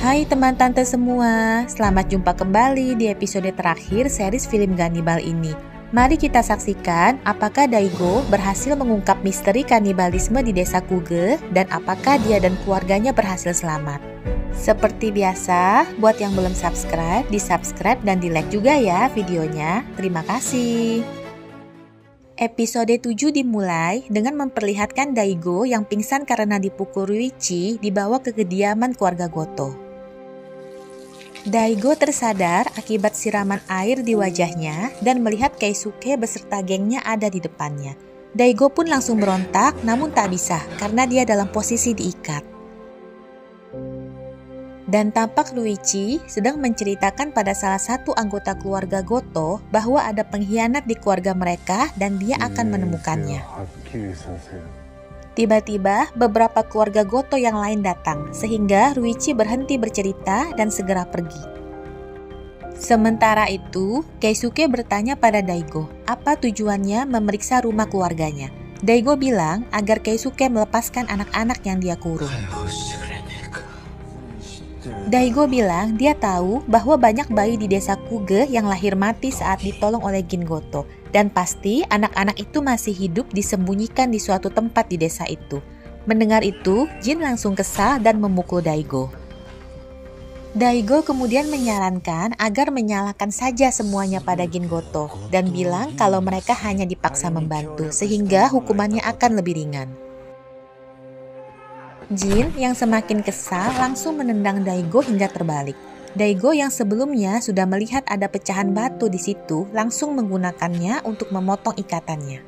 Hai teman tante semua, selamat jumpa kembali di episode terakhir series film Gannibal ini. Mari kita saksikan apakah Daigo berhasil mengungkap misteri kanibalisme di desa Kuge dan apakah dia dan keluarganya berhasil selamat. Seperti biasa, buat yang belum subscribe, di-subscribe dan di-like juga ya videonya. Terima kasih. Episode 7 dimulai dengan memperlihatkan Daigo yang pingsan karena dipukul Ryuichi dibawa ke kediaman keluarga Goto. Daigo tersadar akibat siraman air di wajahnya dan melihat Keisuke beserta gengnya ada di depannya. Daigo pun langsung berontak namun tak bisa karena dia dalam posisi diikat. Dan tampak Ryuichi sedang menceritakan pada salah satu anggota keluarga Goto bahwa ada pengkhianat di keluarga mereka dan dia akan menemukannya. Tiba-tiba beberapa keluarga Goto yang lain datang sehingga Ryuichi berhenti bercerita dan segera pergi. Sementara itu, Keisuke bertanya pada Daigo apa tujuannya memeriksa rumah keluarganya. Daigo bilang agar Keisuke melepaskan anak-anak yang dia kurung. Daigo bilang dia tahu bahwa banyak bayi di desa Kuge yang lahir mati saat ditolong oleh Gin Goto. Dan pasti anak-anak itu masih hidup disembunyikan di suatu tempat di desa itu. Mendengar itu, Jin langsung kesal dan memukul Daigo. Daigo kemudian menyarankan agar menyalahkan saja semuanya pada Gin Goto. Dan bilang kalau mereka hanya dipaksa membantu sehingga hukumannya akan lebih ringan. Jin yang semakin kesal langsung menendang Daigo hingga terbalik. Daigo yang sebelumnya sudah melihat ada pecahan batu di situ langsung menggunakannya untuk memotong ikatannya.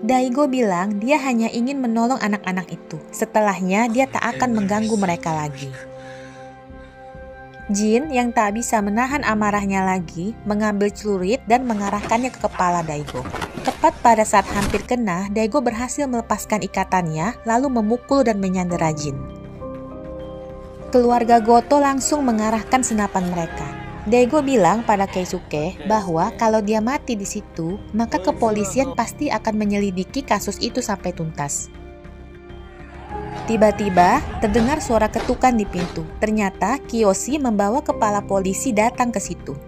Daigo bilang dia hanya ingin menolong anak-anak itu. Setelahnya dia tak akan mengganggu mereka lagi. Jin yang tak bisa menahan amarahnya lagi mengambil celurit dan mengarahkannya ke kepala Daigo. Tepat pada saat hampir kena, Daigo berhasil melepaskan ikatannya lalu memukul dan menyandera Jin. Keluarga Goto langsung mengarahkan senapan mereka. Daigo bilang pada Keisuke bahwa kalau dia mati di situ, maka kepolisian pasti akan menyelidiki kasus itu sampai tuntas. Tiba-tiba terdengar suara ketukan di pintu. Ternyata Kiyoshi membawa kepala polisi datang ke situ.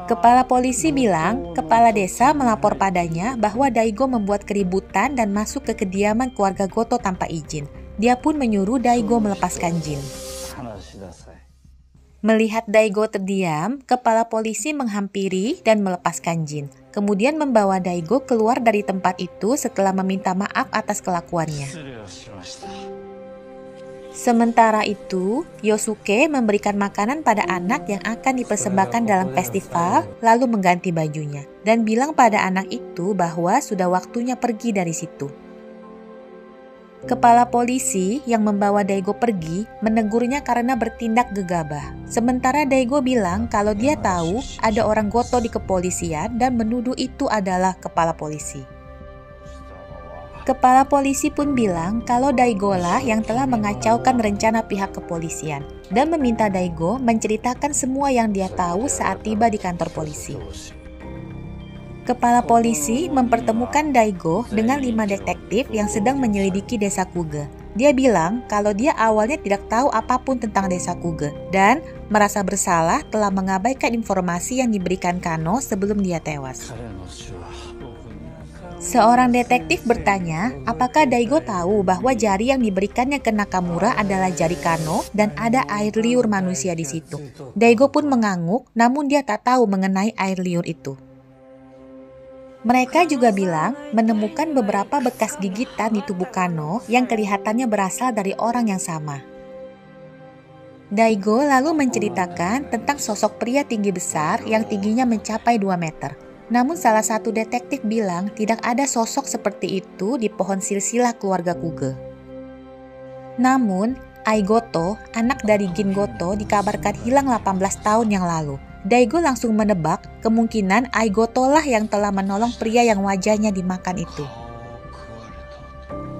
Kepala polisi bilang kepala desa melapor padanya bahwa Daigo membuat keributan dan masuk ke kediaman keluarga Goto tanpa izin. Dia pun menyuruh Daigo melepaskan Jin. Melihat Daigo terdiam, kepala polisi menghampiri dan melepaskan Jin. Kemudian membawa Daigo keluar dari tempat itu setelah meminta maaf atas kelakuannya. Sementara itu, Yosuke memberikan makanan pada anak yang akan dipersembahkan dalam festival, lalu mengganti bajunya, dan bilang pada anak itu bahwa sudah waktunya pergi dari situ. Kepala polisi yang membawa Daigo pergi menegurnya karena bertindak gegabah. Sementara Daigo bilang kalau dia tahu ada orang Goto di kepolisian dan menuduh itu adalah kepala polisi. Kepala polisi pun bilang kalau Daigo lah yang telah mengacaukan rencana pihak kepolisian dan meminta Daigo menceritakan semua yang dia tahu saat tiba di kantor polisi. Kepala polisi mempertemukan Daigo dengan 5 detektif yang sedang menyelidiki desa Kuge. Dia bilang kalau dia awalnya tidak tahu apapun tentang desa Kuge dan merasa bersalah telah mengabaikan informasi yang diberikan Kano sebelum dia tewas. Seorang detektif bertanya apakah Daigo tahu bahwa jari yang diberikannya ke Nakamura adalah jari Kano dan ada air liur manusia di situ. Daigo pun mengangguk namun dia tak tahu mengenai air liur itu. Mereka juga bilang menemukan beberapa bekas gigitan di tubuh Kano yang kelihatannya berasal dari orang yang sama. Daigo lalu menceritakan tentang sosok pria tinggi besar yang tingginya mencapai 2 meter. Namun salah satu detektif bilang tidak ada sosok seperti itu di pohon silsilah keluarga Kuge. Namun, Ai Goto, anak dari Gin Goto, dikabarkan hilang 18 tahun yang lalu. Daigo langsung menebak kemungkinan Ai Goto lah yang telah menolong pria yang wajahnya dimakan itu.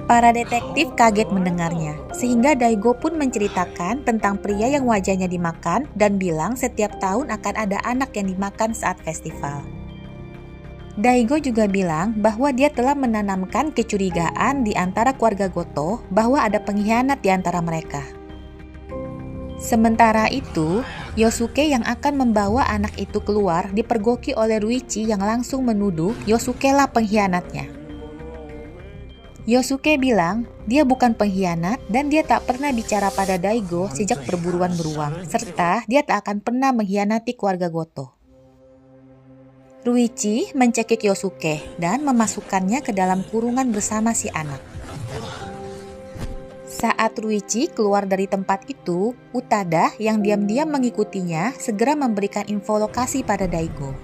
Para detektif kaget mendengarnya, sehingga Daigo pun menceritakan tentang pria yang wajahnya dimakan dan bilang setiap tahun akan ada anak yang dimakan saat festival. Daigo juga bilang bahwa dia telah menanamkan kecurigaan di antara keluarga Goto bahwa ada pengkhianat di antara mereka. Sementara itu, Yosuke yang akan membawa anak itu keluar dipergoki oleh Ruichi yang langsung menuduh Yosuke lah pengkhianatnya. Yosuke bilang dia bukan pengkhianat dan dia tak pernah bicara pada Daigo sejak perburuan beruang, serta dia tak akan pernah mengkhianati keluarga Goto. Ruichi mencekik Yosuke dan memasukkannya ke dalam kurungan bersama si anak. Saat Ruichi keluar dari tempat itu, Utada yang diam-diam mengikutinya segera memberikan info lokasi pada Daigo.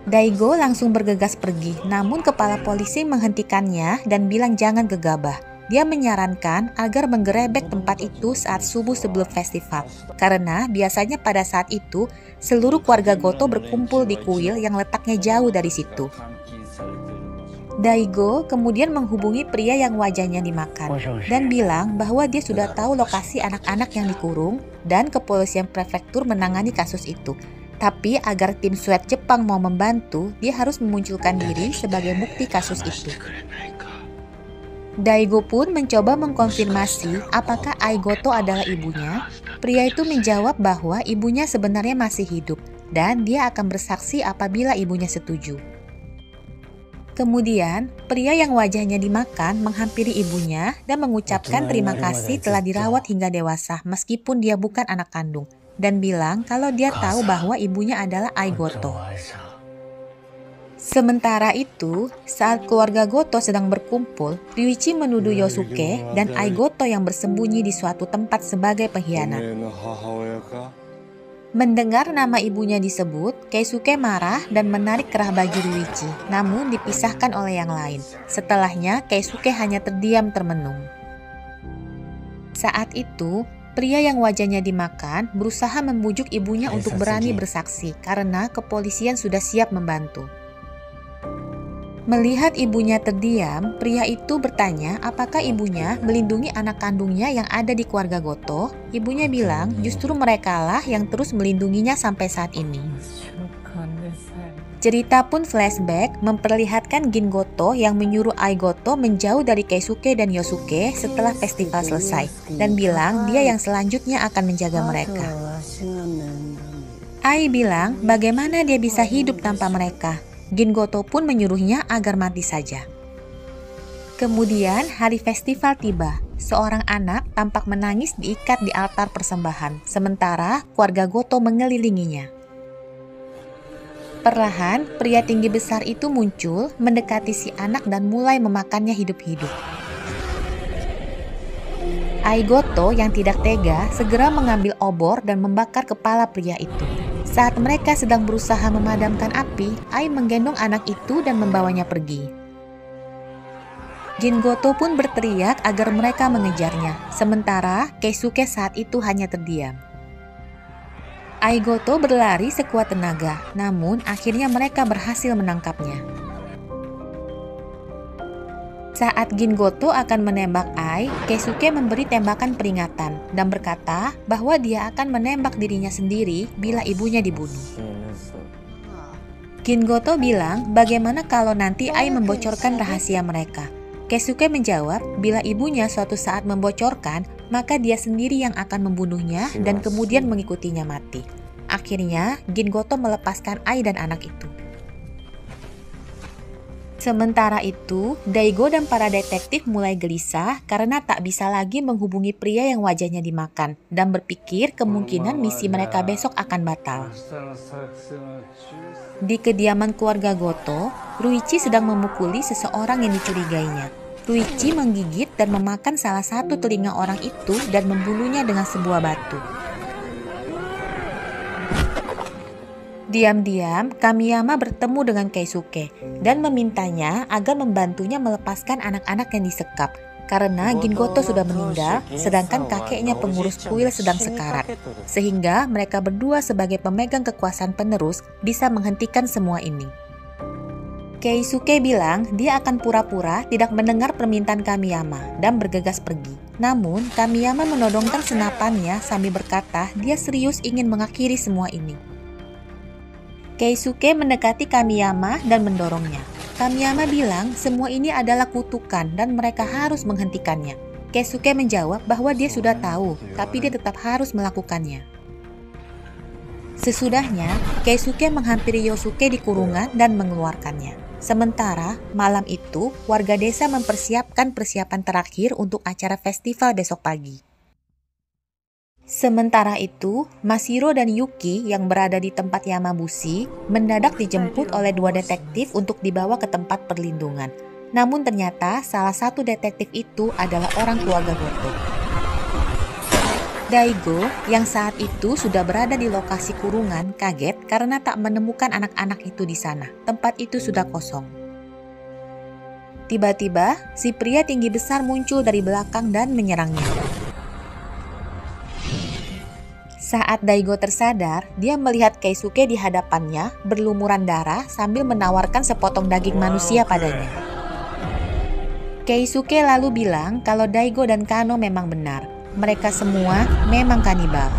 Daigo langsung bergegas pergi, namun kepala polisi menghentikannya dan bilang jangan gegabah. Dia menyarankan agar menggerebek tempat itu saat subuh sebelum festival, karena biasanya pada saat itu seluruh keluarga Goto berkumpul di kuil yang letaknya jauh dari situ. Daigo kemudian menghubungi pria yang wajahnya dimakan dan bilang bahwa dia sudah tahu lokasi anak-anak yang dikurung dan kepolisian prefektur menangani kasus itu. Tapi agar tim SWAT Jepang mau membantu, dia harus memunculkan diri sebagai bukti kasus itu. Daigo pun mencoba mengkonfirmasi apakah Ai Goto adalah ibunya. Pria itu menjawab bahwa ibunya sebenarnya masih hidup dan dia akan bersaksi apabila ibunya setuju. Kemudian, pria yang wajahnya dimakan menghampiri ibunya dan mengucapkan terima kasih telah dirawat hingga dewasa meskipun dia bukan anak kandung, dan bilang kalau dia tahu bahwa ibunya adalah Ai Goto. Sementara itu, saat keluarga Goto sedang berkumpul, Ryuichi menuduh Yosuke dan Ai Goto yang bersembunyi di suatu tempat sebagai pengkhianat. Mendengar nama ibunya disebut, Keisuke marah dan menarik kerah baju Ryuichi, namun dipisahkan oleh yang lain. Setelahnya, Keisuke hanya terdiam termenung. Saat itu, pria yang wajahnya dimakan berusaha membujuk ibunya untuk berani bersaksi karena kepolisian sudah siap membantu. Melihat ibunya terdiam, pria itu bertanya apakah ibunya melindungi anak kandungnya yang ada di keluarga Goto. Ibunya bilang justru merekalah yang terus melindunginya sampai saat ini. Cerita pun flashback memperlihatkan Gin Goto yang menyuruh Ai Goto menjauh dari Keisuke dan Yosuke setelah festival selesai dan bilang dia yang selanjutnya akan menjaga mereka. Ai bilang bagaimana dia bisa hidup tanpa mereka. Gin Goto pun menyuruhnya agar mati saja. Kemudian hari festival tiba. Seorang anak tampak menangis diikat di altar persembahan, sementara keluarga Goto mengelilinginya. Perlahan, pria tinggi besar itu muncul, mendekati si anak dan mulai memakannya hidup-hidup. Ai Goto yang tidak tega segera mengambil obor dan membakar kepala pria itu. Saat mereka sedang berusaha memadamkan api, Ai menggendong anak itu dan membawanya pergi. Gin Goto pun berteriak agar mereka mengejarnya, sementara Keisuke saat itu hanya terdiam. Ai Goto berlari sekuat tenaga, namun akhirnya mereka berhasil menangkapnya. Saat Gin Goto akan menembak Ai, Keisuke memberi tembakan peringatan dan berkata bahwa dia akan menembak dirinya sendiri bila ibunya dibunuh. Gin Goto bilang bagaimana kalau nanti Ai membocorkan rahasia mereka. Keisuke menjawab bila ibunya suatu saat membocorkan, maka dia sendiri yang akan membunuhnya dan kemudian mengikutinya mati. Akhirnya, Gin Goto melepaskan Ai dan anak itu. Sementara itu, Daigo dan para detektif mulai gelisah karena tak bisa lagi menghubungi pria yang wajahnya dimakan dan berpikir kemungkinan misi mereka besok akan batal. Di kediaman keluarga Goto, Ruichi sedang memukuli seseorang yang dicurigainya. Ruichi menggigit dan memakan salah satu telinga orang itu dan membunuhnya dengan sebuah batu. Diam-diam, Kamiyama bertemu dengan Keisuke dan memintanya agar membantunya melepaskan anak-anak yang disekap karena Gin Goto sudah meninggal, sedangkan kakeknya pengurus kuil sedang sekarat, sehingga mereka berdua sebagai pemegang kekuasaan penerus bisa menghentikan semua ini. Keisuke bilang dia akan pura-pura tidak mendengar permintaan Kamiyama dan bergegas pergi. Namun, Kamiyama menodongkan senapannya sambil berkata dia serius ingin mengakhiri semua ini. Keisuke mendekati Kamiyama dan mendorongnya. Kamiyama bilang semua ini adalah kutukan dan mereka harus menghentikannya. Keisuke menjawab bahwa dia sudah tahu, tapi dia tetap harus melakukannya. Sesudahnya, Keisuke menghampiri Yosuke di kurungan dan mengeluarkannya. Sementara, malam itu, warga desa mempersiapkan persiapan terakhir untuk acara festival besok pagi. Sementara itu, Mashiro dan Yuki yang berada di tempat Yamabushi mendadak dijemput oleh 2 detektif untuk dibawa ke tempat perlindungan. Namun ternyata salah satu detektif itu adalah orang tua Gagoto. Daigo yang saat itu sudah berada di lokasi kurungan kaget karena tak menemukan anak-anak itu di sana. Tempat itu sudah kosong. Tiba-tiba, si pria tinggi besar muncul dari belakang dan menyerangnya. Saat Daigo tersadar, dia melihat Keisuke di hadapannya berlumuran darah sambil menawarkan sepotong daging manusia padanya. Keisuke lalu bilang kalau Daigo dan Kano memang benar. Mereka semua memang kanibal.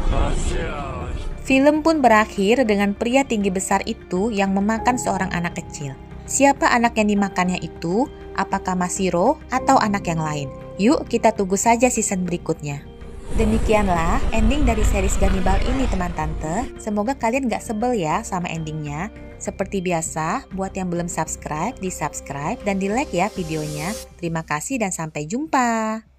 Film pun berakhir dengan pria tinggi besar itu yang memakan seorang anak kecil. Siapa anak yang dimakannya itu? Apakah Mashiro atau anak yang lain? Yuk kita tunggu saja season berikutnya. Demikianlah ending dari series Ganibal ini teman tante. Semoga kalian gak sebel ya sama endingnya. Seperti biasa, buat yang belum subscribe, di subscribe dan di like ya videonya. Terima kasih dan sampai jumpa.